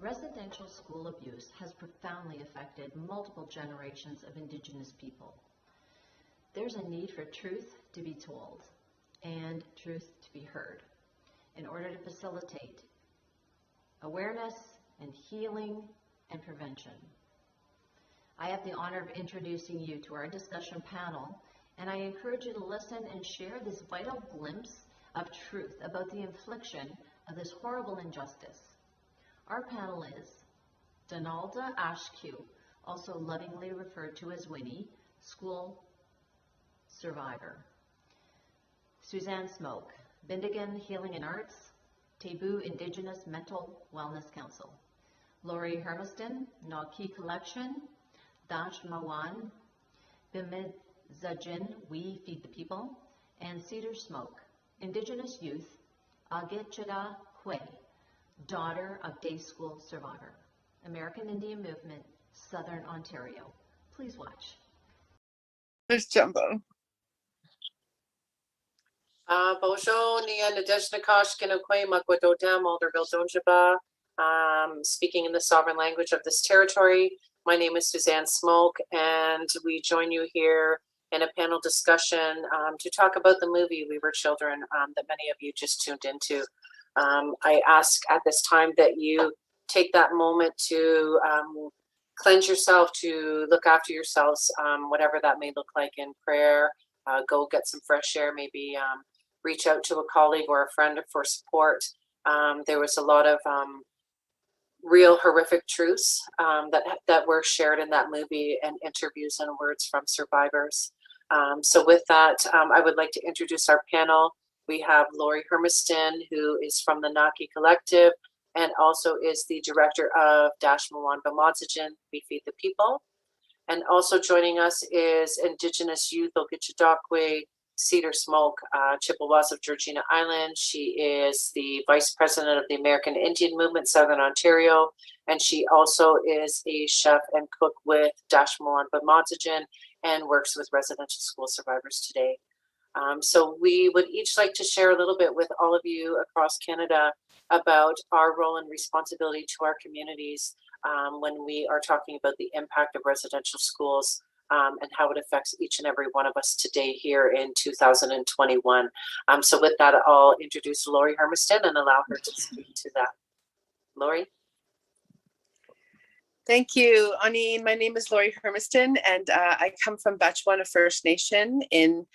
Residential school abuse has profoundly affected multiple generations of Indigenous people. There's a need for truth to be told and truth to be heard in order to facilitate awareness and healing and prevention. I have the honor of introducing you to our discussion panel, and I encourage you to listen and share this vital glimpse of truth about the infliction of this horrible injustice. Our panel is Donalda Ashkew, also lovingly referred to as Winnie, school survivor. Suzanne Smoke, Bindigan Healing and Arts, Taboo Indigenous Mental Wellness Council. Lori Hermaston, Naki Collection, Dash Mawan, Bimid-Zajin, We Feed the People, and Cedar Smoke, Indigenous Youth, Agitchada Kwe, daughter of day school survivor, American Indian Movement, Southern Ontario. Please watch. There's Jumbo. Bonjour, Nia Nadezhnikosh, Kinokwe, Makwadotem, Alderville Donjaba. Speaking in the sovereign language of this territory. My name is Suzanne Smoke, and we join you here in a panel discussion to talk about the movie We Were Children that many of you just tuned into. I ask at this time that you take that moment to cleanse yourself, to look after yourselves, whatever that may look like in prayer. Go get some fresh air, maybe reach out to a colleague or a friend for support. There was a lot of real horrific truths that were shared in that movie, and interviews and words from survivors. So with that, I would like to introduce our panel. We have Lori Hermaston, who is from the Naki Collective and also is the director of Dash Mawan Bamadzijin, We Feed the People. And also joining us is Indigenous Youth Ogichidakwe, Cedar Smoke, Chippewas of Georgina Island. She is the vice president of the American Indian Movement, Southern Ontario. And she also is a chef and cook with Dash Mawan Bamadzijin and works with residential school survivors today. So we would each like to share a little bit with all of you across Canada about our role and responsibility to our communities when we are talking about the impact of residential schools and how it affects each and every one of us today here in 2021. So with that, I'll introduce Lori Hermaston and allow her to speak to that. Lori? Thank you, Anine. My name is Lori Hermaston, and I come from Batchewana First Nation in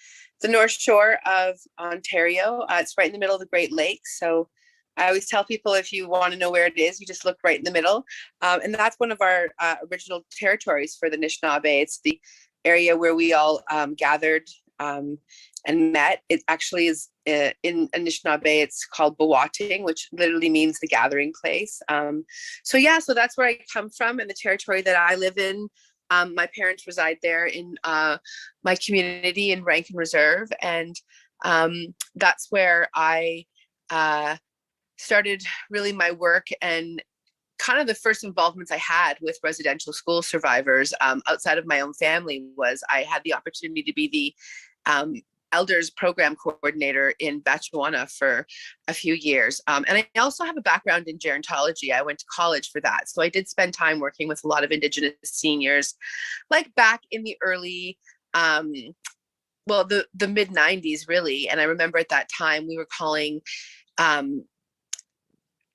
the North Shore of Ontario. It's right in the middle of the Great Lakes. So I always tell people, if you want to know where it is, you just look right in the middle. And that's one of our original territories for the Anishinaabe. It's the area where we all gathered and met. It actually is in Anishinaabe, it's called Bawating, which literally means the gathering place. So that's where I come from, and the territory that I live in. My parents reside there in my community in Rankin Reserve, and that's where I started really my work, and kind of the first involvements I had with residential school survivors outside of my own family was I had the opportunity to be the elders program coordinator in Batchewana for a few years. And I also have a background in gerontology. I went to college for that. So I did spend time working with a lot of Indigenous seniors, like back in the early, the mid 90s really. And I remember at that time we were calling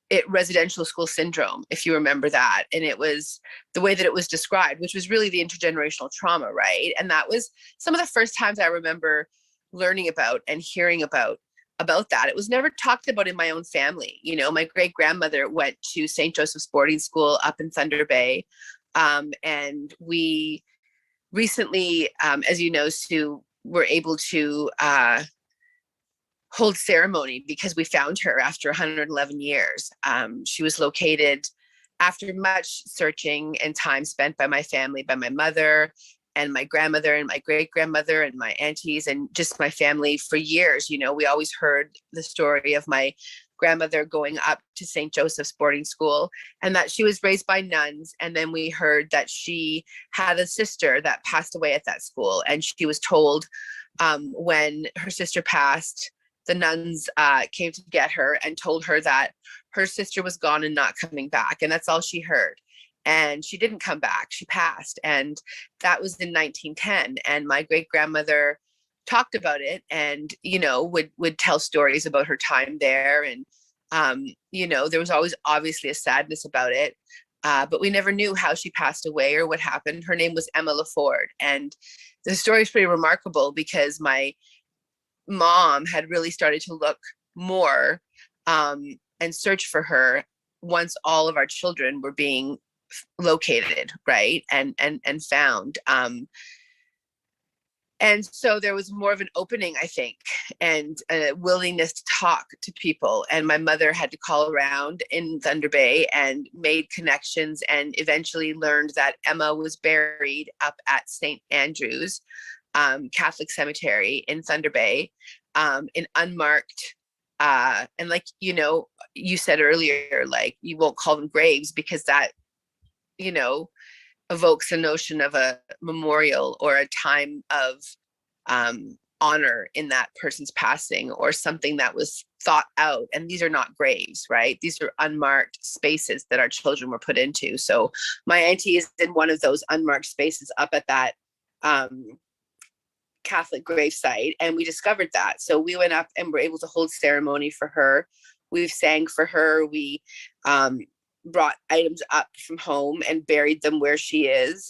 it residential school syndrome, if you remember that. And it was the way that it was described, which was really the intergenerational trauma, right? And that was some of the first times I remember learning about and hearing about that. It was never talked about in my own family. You know, my great grandmother went to St. Joseph's boarding school up in Thunder Bay. And we recently, as you know, Sue, were able to hold ceremony because we found her after 111 years. She was located after much searching and time spent by my family, by my mother and my grandmother and my great grandmother and my aunties and just my family for years. You know, we always heard the story of my grandmother going up to St. Joseph's boarding school and that she was raised by nuns. And then we heard that she had a sister that passed away at that school. And she was told when her sister passed, the nuns came to get her and told her that her sister was gone and not coming back. And that's all she heard. And she didn't come back. She passed. And that was in 1910. And my great grandmother talked about it and, would tell stories about her time there. And, there was always obviously a sadness about it. But we never knew how she passed away or what happened. Her name was Emma LaFord. And the story is pretty remarkable because my mom had really started to look more and search for her once all of our children were being located, right, and found. And so there was more of an opening, I think, and a willingness to talk to people. And my mother had to call around in Thunder Bay and made connections and eventually learned that Emma was buried up at St. Andrew's Catholic Cemetery in Thunder Bay, in unmarked, and like, you said earlier, like, you won't call them graves because that, evokes a notion of a memorial or a time of honor in that person's passing or something that was thought out. And these are not graves, right? These are unmarked spaces that our children were put into. So my auntie is in one of those unmarked spaces up at that Catholic gravesite, and we discovered that. So we went up and were able to hold ceremony for her. We've sang for her. We brought items up from home and buried them where she is.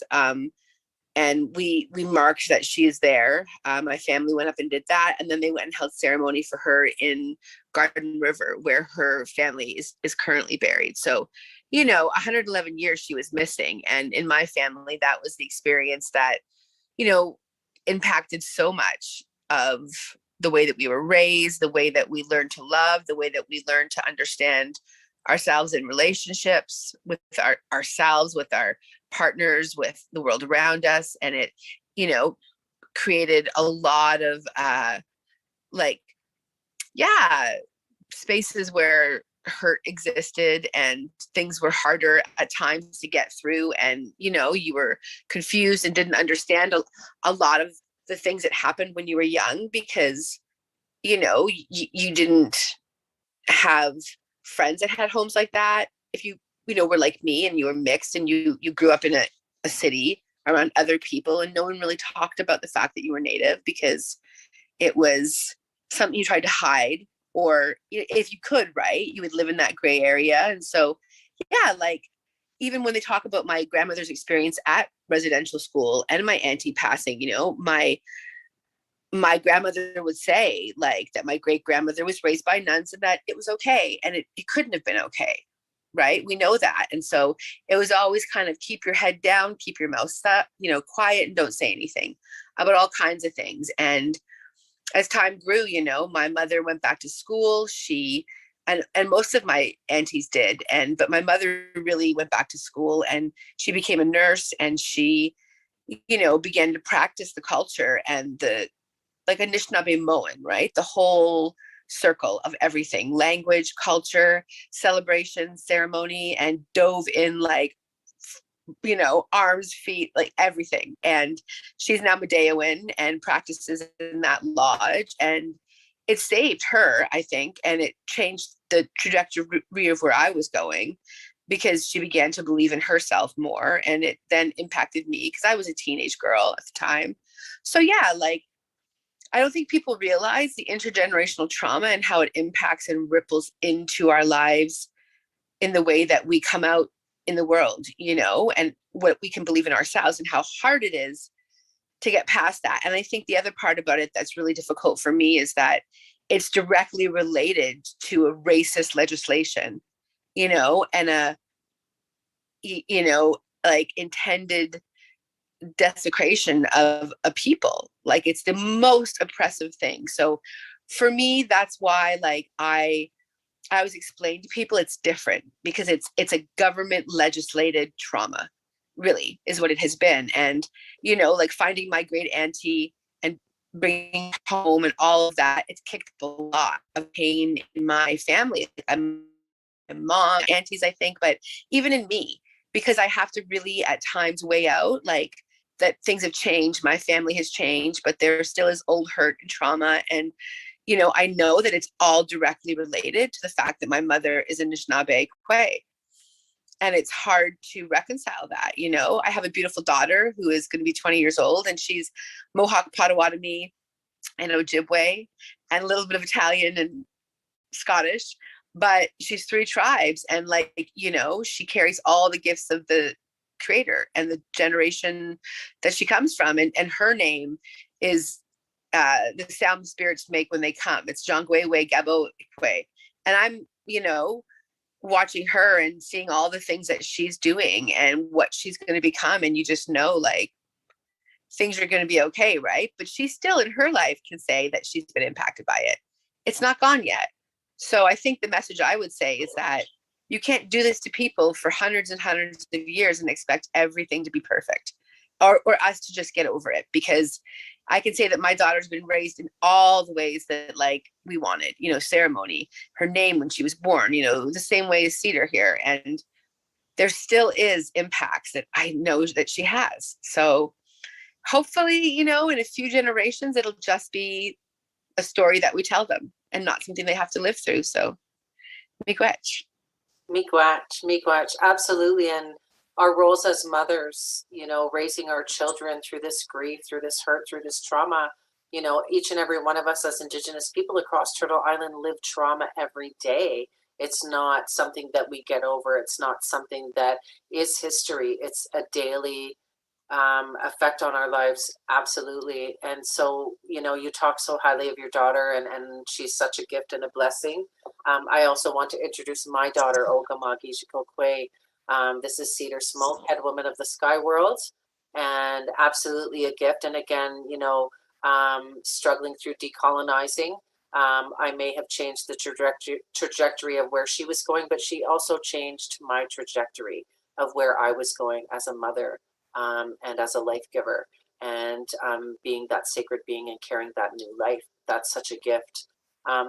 And we marked that she is there. My family went up and did that. And then they went and held ceremony for her in Garden River, where her family is currently buried. So, 111 years she was missing. And in my family, that was the experience that, impacted so much of the way that we were raised, the way that we learned to love, the way that we learned to understand ourselves in relationships with ourselves, with our partners, with the world around us. And it, created a lot of spaces where hurt existed and things were harder at times to get through. And, you were confused and didn't understand a lot of the things that happened when you were young because, you didn't have friends that had homes like that. If you, were like me and you were mixed and you grew up in a city around other people and no one really talked about the fact that you were Native because it was something you tried to hide, or if you could, right, you would live in that gray area. And so, like, even when they talk about my grandmother's experience at residential school and my auntie passing, my grandmother would say like that my great grandmother was raised by nuns and that it was okay. And it couldn't have been okay. Right. We know that. And so it was always kind of keep your head down, keep your mouth up, quiet and don't say anything about all kinds of things. And as time grew, my mother went back to school. And most of my aunties did. But my mother really went back to school and she became a nurse and she, began to practice the culture and like Anishinaabemowin, right? The whole circle of everything, language, culture, celebration, ceremony, and dove in like, arms, feet, like everything. And she's now Medeawin and practices in that lodge. And it saved her, I think, and it changed the trajectory of where I was going because she began to believe in herself more. And it then impacted me because I was a teenage girl at the time. So I don't think people realize the intergenerational trauma and how it impacts and ripples into our lives in the way that we come out in the world, and what we can believe in ourselves and how hard it is to get past that. And I think the other part about it that's really difficult for me is that it's directly related to a racist legislation, and like intended desecration of a people. Like it's the most oppressive thing. So for me, that's why I always explain to people it's different because it's a government legislated trauma, really is what it has been. And like finding my great auntie and bringing home and all of that, it's kicked up a lot of pain in my family. My mom, aunties, I think, but even in me, because I have to really at times weigh out like that things have changed, my family has changed, but there still is old hurt and trauma. And I know that it's all directly related to the fact that my mother is Anishinaabe Kwe. And it's hard to reconcile that. I have a beautiful daughter who is going to be 20 years old, and she's Mohawk, Potawatomi, and Ojibwe, and a little bit of Italian and Scottish, but she's 3 tribes. And she carries all the gifts of the creator and the generation that she comes from. And her name is the sound the spirits make when they come. It's Jongwewe Gabo Ikwe. And I'm, watching her and seeing all the things that she's doing and what she's going to become. And you just know, things are going to be okay, right? But she still in her life can say that she's been impacted by it. It's not gone yet. So I think the message I would say is that you can't do this to people for hundreds and hundreds of years and expect everything to be perfect, or us to just get over it. Because I can say that my daughter's been raised in all the ways that we wanted, ceremony, her name when she was born, the same way as Cedar here. And there still is impacts that I know that she has. So hopefully, in a few generations, it'll just be a story that we tell them and not something they have to live through. So miigwech. Miigwech, absolutely. And our roles as mothers, raising our children through this grief, through this hurt, through this trauma, each and every one of us as Indigenous people across Turtle Island live trauma every day. It's not something that we get over. It's not something that is history. It's a daily effect on our lives. Absolutely. And so, you talk so highly of your daughter, and she's such a gift and a blessing. I also want to introduce my daughter, Okamagi Shikokwe. This is Cedar Smallhead, woman of the sky world, and absolutely a gift. And again, struggling through decolonizing. I may have changed the trajectory of where she was going, but she also changed my trajectory of where I was going as a mother, and as a life giver, and being that sacred being and carrying that new life. That's such a gift.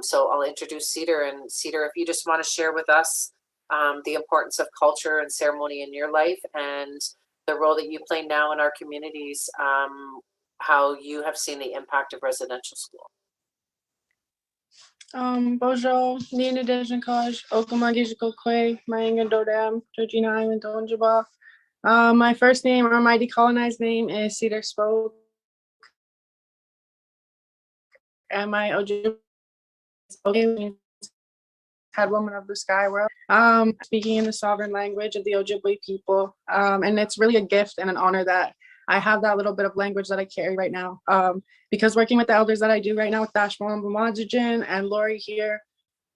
So I'll introduce Cedar. And Cedar, if you just want to share with us the importance of culture and ceremony in your life and the role that you play now in our communities, how you have seen the impact of residential school. Bonjour, Nina Dejankaj, Okamagi Shikokwe, Mayenga Dodam, Georgina Island, Donjaba. My first name, or my decolonized name, is Cedar Spoke, and my Ojibwe head woman of the sky world. Speaking in the sovereign language of the Ojibwe people, and it's really a gift and an honor that I have that little bit of language that I carry right now. Because working with the elders that I do right now with Dashmon Bamajijin and Lori here,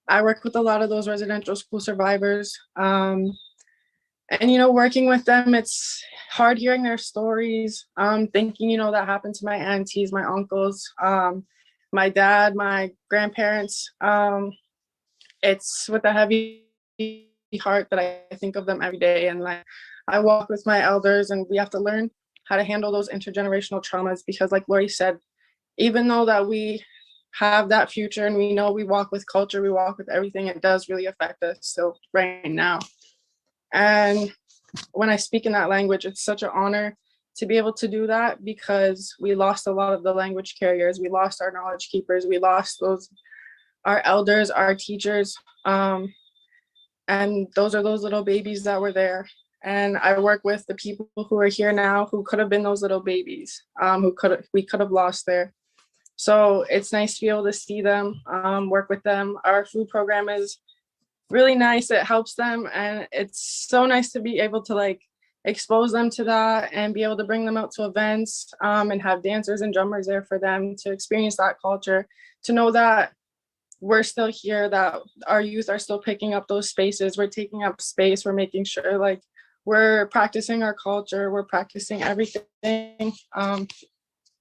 I work with a lot of those residential school survivors. And, working with them, it's hard hearing their stories, thinking, that happened to my aunties, my uncles, my dad, my grandparents. It's with a heavy heart that I think of them every day. And I walk with my elders, and we have to learn how to handle those intergenerational traumas, because like Lori said, even though that we have that future and we know we walk with culture, we walk with everything, it does really affect us still right now. And when I speak in that language, it's such an honor to be able to do that, because we lost a lot of the language carriers. We lost our knowledge keepers. We lost our elders, our teachers. And those are those little babies that were there. And I work with the people who are here now who could have been those little babies, we could have lost there. So it's nice to be able to see them, work with them. Our food program is really nice. It helps them. And it's so nice to be able to expose them to that and be able to bring them out to events, and have dancers and drummers there for them to experience that culture, to know that we're still here, that our youth are still picking up those spaces. We're taking up space. We're making sure we're practicing our culture. We're practicing everything.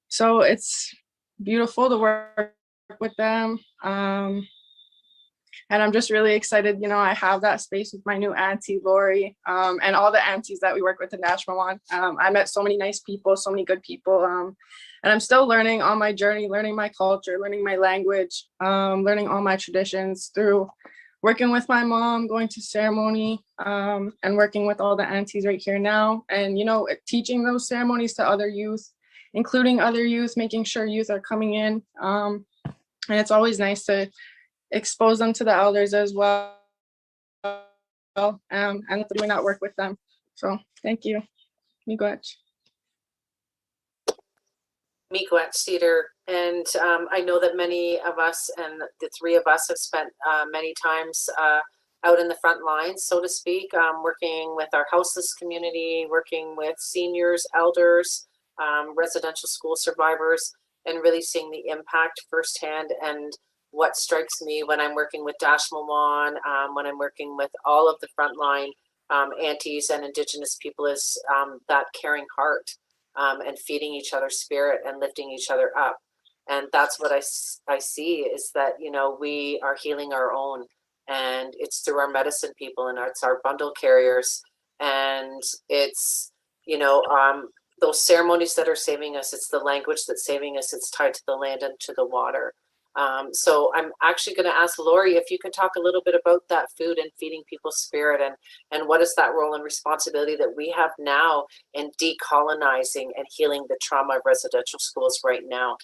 So it's beautiful to work with them. And I'm just really excited. I have that space with my new auntie, Lori, and all the aunties that we work with in Nashmawan. I met so many nice people, so many good people. And I'm still learning on my journey, learning my culture, learning my language, learning all my traditions through working with my mom, going to ceremony, and working with all the aunties right here now. And, teaching those ceremonies to other youth, including other youth, making sure youth are coming in. And it's always nice to expose them to the elders as well, and doing that work with them. So thank you. Miigwech. Miigwech, Cedar. And I know that many of us, and the three of us, have spent many times out in the front lines, so to speak, working with our houseless community, working with seniors, elders, residential school survivors, and really seeing the impact firsthand. And what strikes me when I'm working with Dash Mawan, when I'm working with all of the frontline aunties and Indigenous people, is that caring heart, and feeding each other's spirit and lifting each other up. And that's what I see, is that, you know, we are healing our own, and it's through our medicine people, and it's our bundle carriers, and it's, you know, those ceremonies that are saving us. It's the language that's saving us. It's tied to the land and to the water. So I'm actually going to ask Lori if you can talk a little bit about that food and feeding people's spirit, and what is that role and responsibility that we have now in decolonizing and healing the trauma of residential schools right now.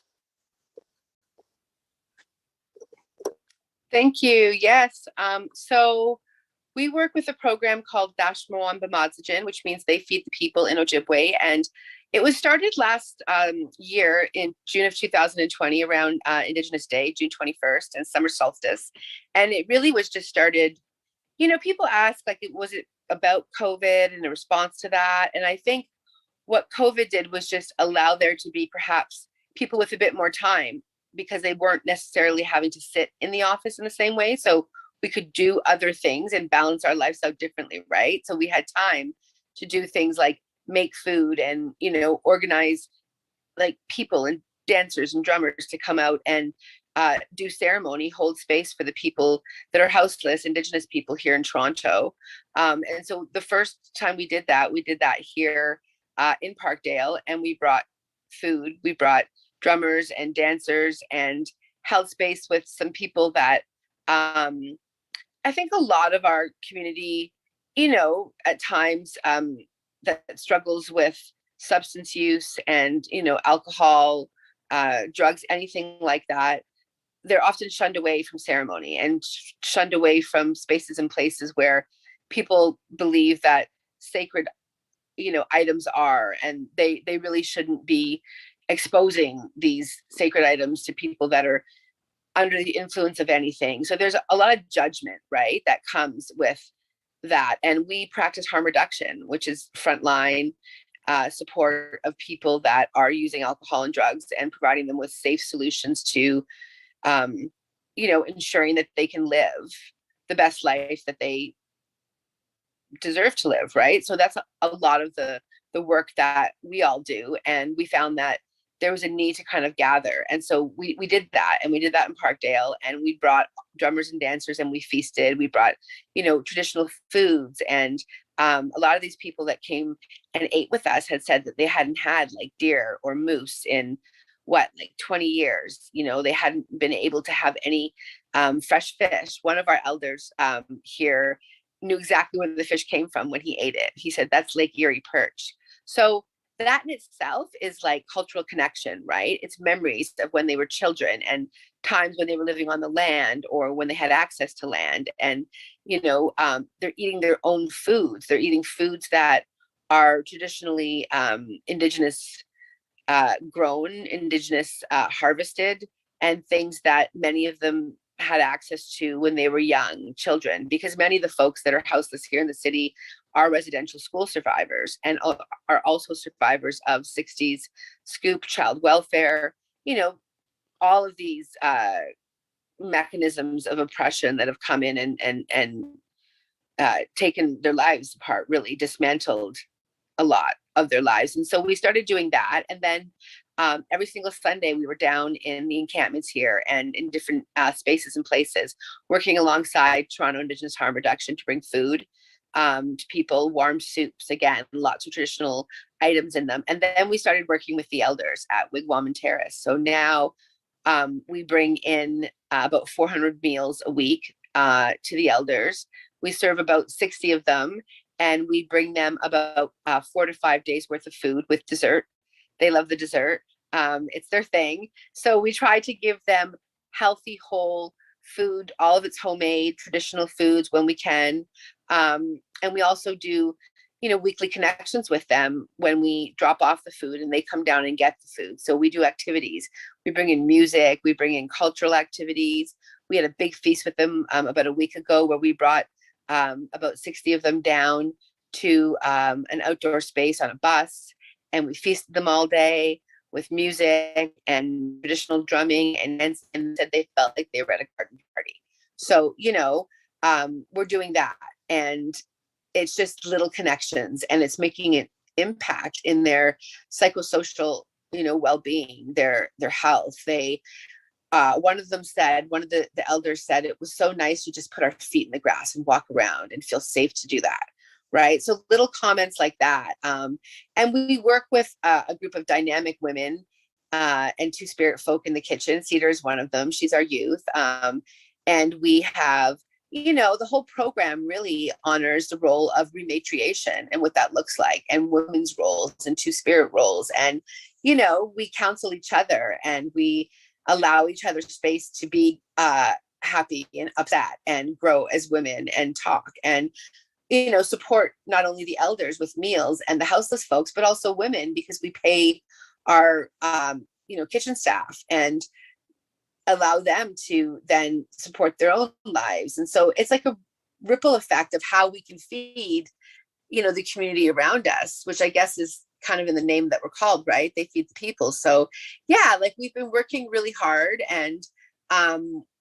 Thank you. Yes. So we work with a program called Dash Mawan B'Madsajan, which means they feed the people in Ojibwe. And it was started last year in June of 2020 around Indigenous Day, June 21st, and summer solstice. And it really was just started, you know, people ask, like, was it about COVID and a response to that? And I think what COVID did was just allow there to be perhaps people with a bit more time, because they weren't necessarily having to sit in the office in the same way. So we could do other things and balance our lives out differently, right? So we had time to do things like make food and, you know, organize like people and dancers and drummers to come out and do ceremony, hold space for the people that are houseless, Indigenous people here in Toronto. And so the first time we did that here in Parkdale, and we brought food, we brought drummers and dancers, and held space with some people that I think a lot of our community, you know, at times that struggles with substance use and, you know, alcohol, drugs, anything like that. They're often shunned away from ceremony and shunned away from spaces and places where people believe that sacred, you know, items are, and they really shouldn't be exposing these sacred items to people that are under the influence of anything. So there's a lot of judgment, right, that comes with that. And we practice harm reduction, which is frontline support of people that are using alcohol and drugs, and providing them with safe solutions to, you know, ensuring that they can live the best life that they deserve to live, right? So that's a lot of the work that we all do. And we found that there was a need to kind of gather. And so we did that, and we did that in Parkdale, and we brought drummers and dancers, and we feasted. We brought, you know, traditional foods. And a lot of these people that came and ate with us had said that they hadn't had like deer or moose in like 20 years. You know, they hadn't been able to have any fresh fish. One of our elders here knew exactly where the fish came from when he ate it. He said, that's Lake Erie perch. So that in itself is like cultural connection, right? It's memories of when they were children and times when they were living on the land or when they had access to land. And, you know, they're eating their own foods. They're eating foods that are traditionally Indigenous grown, Indigenous harvested, and things that many of them had access to when they were young children, because many of the folks that are houseless here in the city are residential school survivors and are also survivors of 60s scoop child welfare, you know, all of these mechanisms of oppression that have come in and taken their lives apart, really dismantled a lot of their lives. And so we started doing that. And then every single Sunday we were down in the encampments here and in different spaces and places, working alongside Toronto Indigenous Harm Reduction to bring food to people, warm soups, again, lots of traditional items in them. And then we started working with the elders at Wigwam and Terrace. So now we bring in about 400 meals a week to the elders. We serve about 60 of them, and we bring them about 4 to 5 days worth of food with dessert. They love the dessert. It's their thing. So we try to give them healthy, whole food. All of it's homemade, traditional foods when we can. And we also do, weekly connections with them when we drop off the food and they come down and get the food. So we do activities. We bring in music, we bring in cultural activities. We had a big feast with them about a week ago where we brought about 60 of them down to an outdoor space on a bus, and we feasted them all day with music and traditional drumming, and said they felt like they were at a garden party. So, we're doing that, and it's just little connections, and it's making an impact in their psychosocial, well-being, their health. They one of the elders said, it was so nice to just put our feet in the grass and walk around and feel safe to do that. Right. So little comments like that. And we work with a group of dynamic women and two spirit folk in the kitchen. Cedar is one of them. She's our youth. And we have, the whole program really honors the role of rematriation and what that looks like, and women's roles and two spirit roles. And, we counsel each other, and we allow each other space to be happy and upset and grow as women and talk and, support not only the elders with meals and the houseless folks, but also women, because we pay our, kitchen staff and allow them to then support their own lives. And so it's like a ripple effect of how we can feed, the community around us, which I guess is kind of in the name that we're called, right? They feed the people. So yeah, like we've been working really hard, and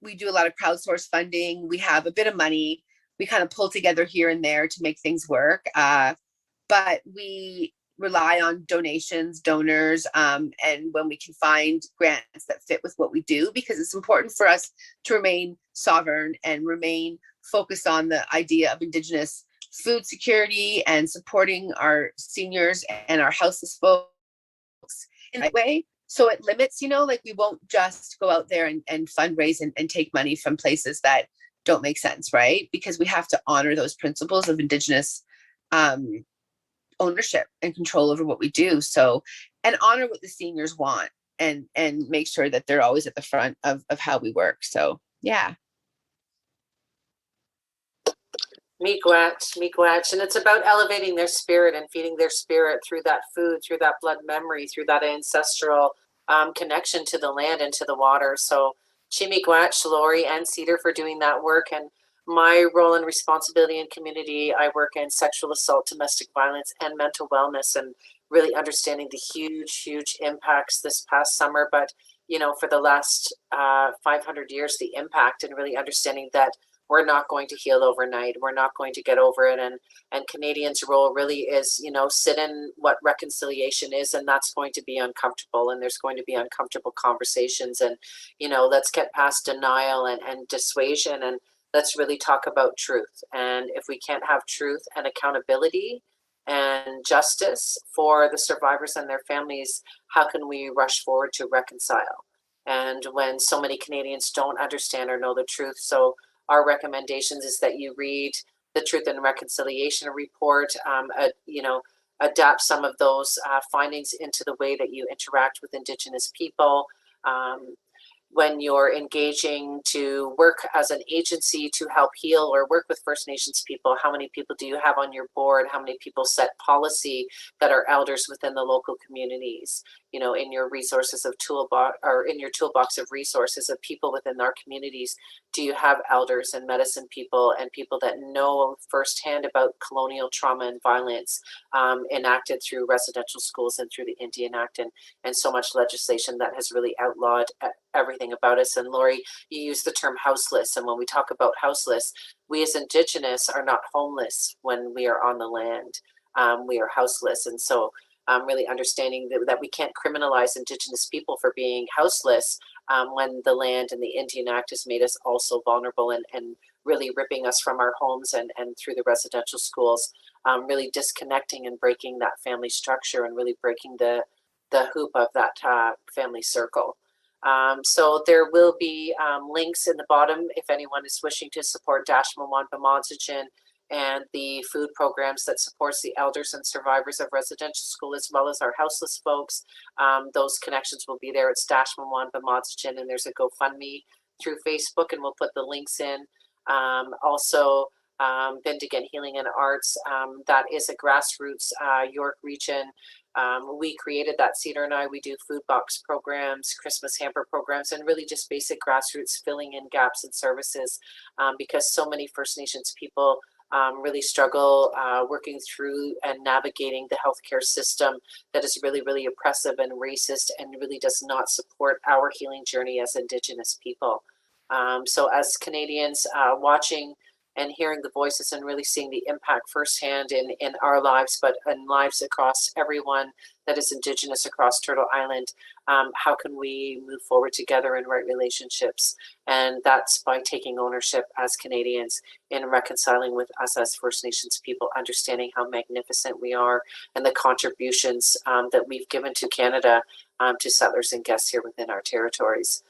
we do a lot of crowdsource funding. We have a bit of money. We kind of pull together here and there to make things work. But we rely on donations, donors, and when we can find grants that fit with what we do, because it's important for us to remain sovereign and remain focused on the idea of Indigenous food security and supporting our seniors and our houseless folks in that way. So it limits, like we won't just go out there and fundraise and take money from places that don't make sense, right? Because we have to honor those principles of Indigenous ownership and control over what we do. So, and honor what the seniors want, and make sure that they're always at the front of how we work. So yeah. Miigwech. And it's about elevating their spirit and feeding their spirit through that food, through that blood memory, through that ancestral connection to the land and to the water. So Miigwech, Lori, and Cedar for doing that work. And my role and responsibility in community, I work in sexual assault, domestic violence, and mental wellness, and really understanding the huge impacts this past summer. But, for the last 500 years, the impact, and really understanding that we're not going to heal overnight. We're not going to get over it. And Canadians' role really is, sit in what reconciliation is, and that's going to be uncomfortable. And there's going to be uncomfortable conversations. And, let's get past denial and dissuasion, and let's really talk about truth. And if we can't have truth and accountability and justice for the survivors and their families, how can we rush forward to reconcile? And when so many Canadians don't understand or know the truth, so our recommendations is that you read the Truth and Reconciliation Report, adapt some of those findings into the way that you interact with Indigenous people. When you're engaging to work as an agency to help heal or work with First Nations people, how many people do you have on your board? How many people set policy that are elders within the local communities? In your resources of toolbox, or in your toolbox of resources of people within our communities, do you have elders and medicine people and people that know firsthand about colonial trauma and violence enacted through residential schools and through the Indian Act, and so much legislation that has really outlawed everything about us? And Lori, you use the term houseless. And when we talk about houseless, we as Indigenous are not homeless when we are on the land. We are houseless. And so really understanding that we can't criminalize Indigenous people for being houseless when the land and the Indian Act has made us also vulnerable, and really ripping us from our homes and through the residential schools, really disconnecting and breaking that family structure, and really breaking the hoop of that family circle. So there will be links in the bottom if anyone is wishing to support Dashmawan Bamodzajan and the food programs that supports the elders and survivors of residential school, as well as our houseless folks. Those connections will be there. It's Dashmawan Bamodzajan, and there's a GoFundMe through Facebook, and we'll put the links in. Also, Bendigan Healing and Arts, that is a grassroots York region. We created that, Cedar and I. We do food box programs, Christmas hamper programs, and really just basic grassroots filling in gaps in services, because so many First Nations people really struggle working through and navigating the healthcare system that is really, really oppressive and racist, and really does not support our healing journey as Indigenous people. So as Canadians, watching and hearing the voices and really seeing the impact firsthand in our lives, but in lives across everyone that is Indigenous across Turtle Island, how can we move forward together in right relationships? And that's by taking ownership as Canadians in reconciling with us as First Nations people, understanding how magnificent we are and the contributions that we've given to Canada, to settlers and guests here within our territories.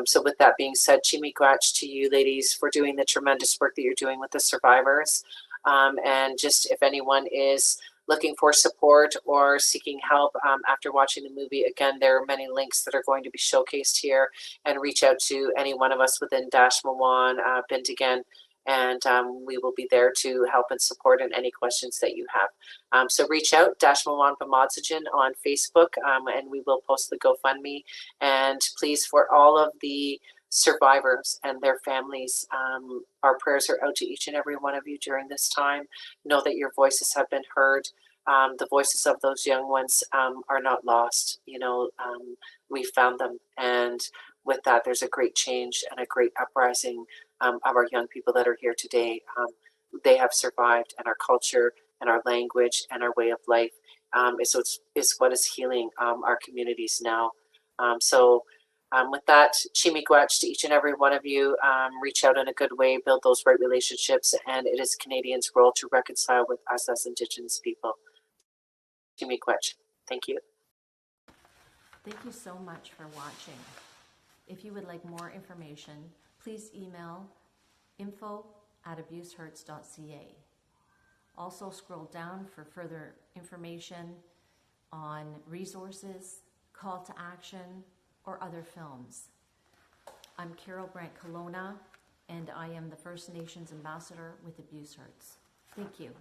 So with that being said, Chimigwach to you ladies for doing the tremendous work that you're doing with the survivors. And just if anyone is looking for support or seeking help after watching the movie, again, there are many links that are going to be showcased here, and reach out to any one of us within Dashmawan, Bintigan, and we will be there to help and support in any questions that you have. So reach out, Dashmawan Pamadsajan on Facebook, and we will post the GoFundMe. And please, for all of the survivors and their families, our prayers are out to each and every one of you during this time. Know that your voices have been heard. The voices of those young ones are not lost. You know, we found them, and with that, there's a great change and a great uprising of our young people that are here today. They have survived, and our culture and our language and our way of life is what is healing our communities now. With that, Chimigwach to each and every one of you. Reach out in a good way, build those right relationships, and it is Canadians' role to reconcile with us as Indigenous people. Chimigwach, thank you. Thank you so much for watching. If you would like more information, please email info@abusehurts.ca. Also scroll down for further information on resources, call to action, or other films. I'm Carol Brandt Kelowna, and I am the First Nations Ambassador with Abuse Hurts. Thank you.